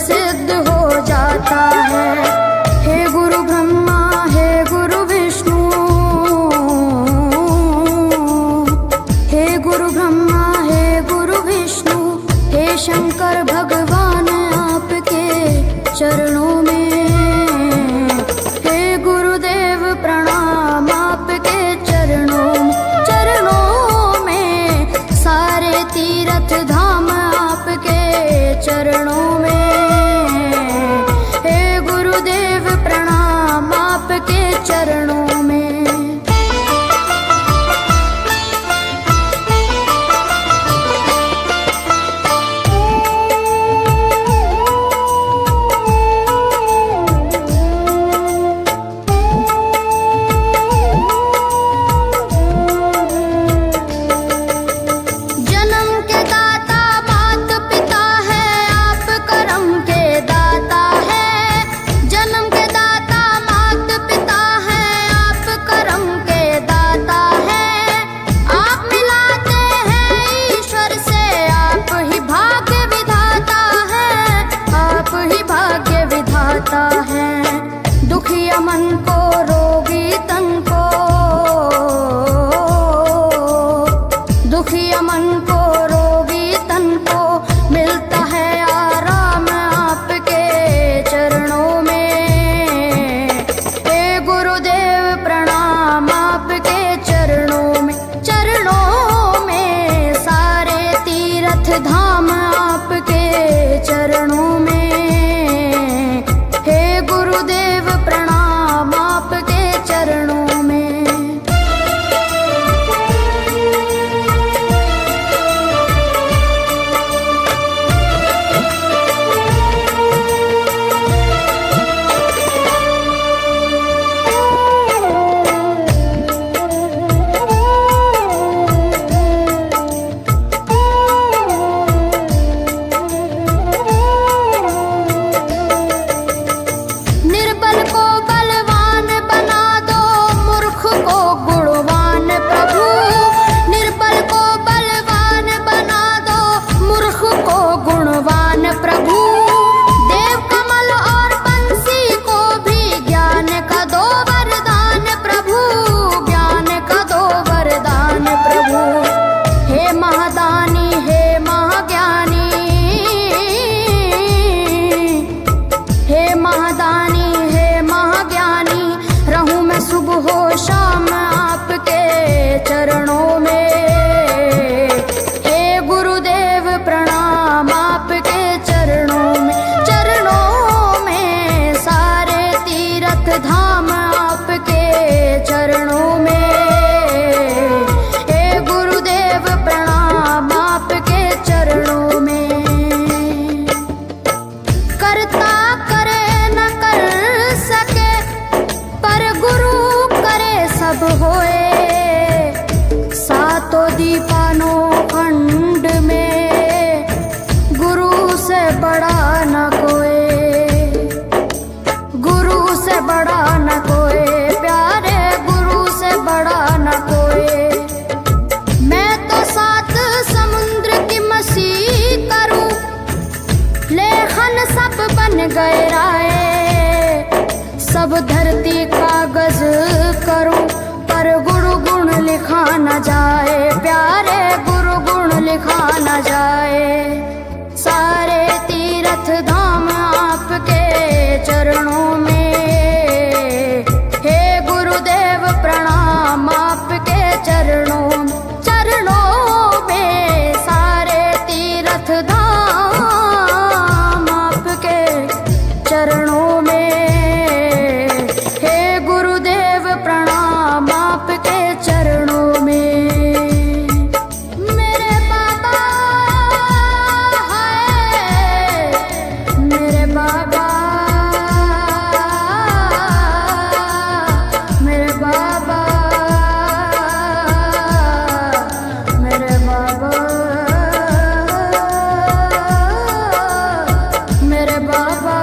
सिद्ध हो जाता है। हे गुरु ब्रह्मा, हे गुरु विष्णु, हे गुरु ब्रह्मा, हे गुरु विष्णु, हे शंकर भगवान आपके चरणों में। हे गुरुदेव प्रणाम आपके चरणों में, सारे तीर्थ धाम आपके चरणों में। हे गुरुदेव प्रणाम आपके चरणों में। दुखिया मन को, रोगी तन को, दुखिया मन को, रोगी तन को मिलता है आराम आपके चरणों में। हे गुरुदेव प्रणाम आपके चरणों में, सारे तीर्थ धाम आपके चरणों में। हे गुरुदेव प्रणाम आपके चरणों में। निर्बल को बलवान बना दो, मूर्ख को गुणवान प्रभु। निर्बल को बलवान बना दो, मूर्ख को गुणवान प्रभु। देव कमल और बंसी को भी ज्ञान का दो वरदान प्रभु, ज्ञान का दो वरदान प्रभु। हे महादानी, हे महाज्ञानी, हे महादानी, हे महाज्ञानी, रहूं मैं सुबह हो शाम आपके चरणों में। हे गुरुदेव प्रणाम आपके चरणों में, सारे तीर्थ धाम आपके चरणों में। हे गुरुदेव प्रणाम आपके चरणों में। करता करे न कर सके, पर गुरु करे सब होए। सातों दीपानों खंड में, गुरु से बड़ा न कोई, गुरु से बड़ा न कोई, प्यारे गुरु से बड़ा न कोई। मैं तो सात समुद्र की मसी करूं, लेखन सब बन गए राय। सब धरती कागज करूं, पर गुरु गुण लिखा न जाए, प्यारे गुरु गुण लिखा न जाए। सारे तीर्थ धाम आपके चरणों में। हे गुरुदेव प्रणाम आपके चरणों में, सारे तीर्थ धाम आपके चरणों में। हे गुरुदेव प्रणाम आपके चरणों में। मेरे बाबा है, मेरे बाबा, मेरे बाबा, मेरे बाबा, मेरे बाबा।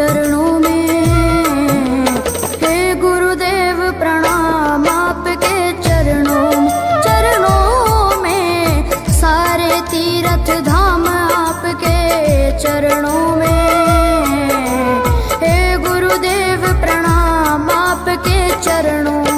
चरणों में। हे गुरुदेव प्रणाम आपके चरणों में, सारे तीर्थ धाम आपके चरणों में। हे गुरुदेव प्रणाम आपके चरणों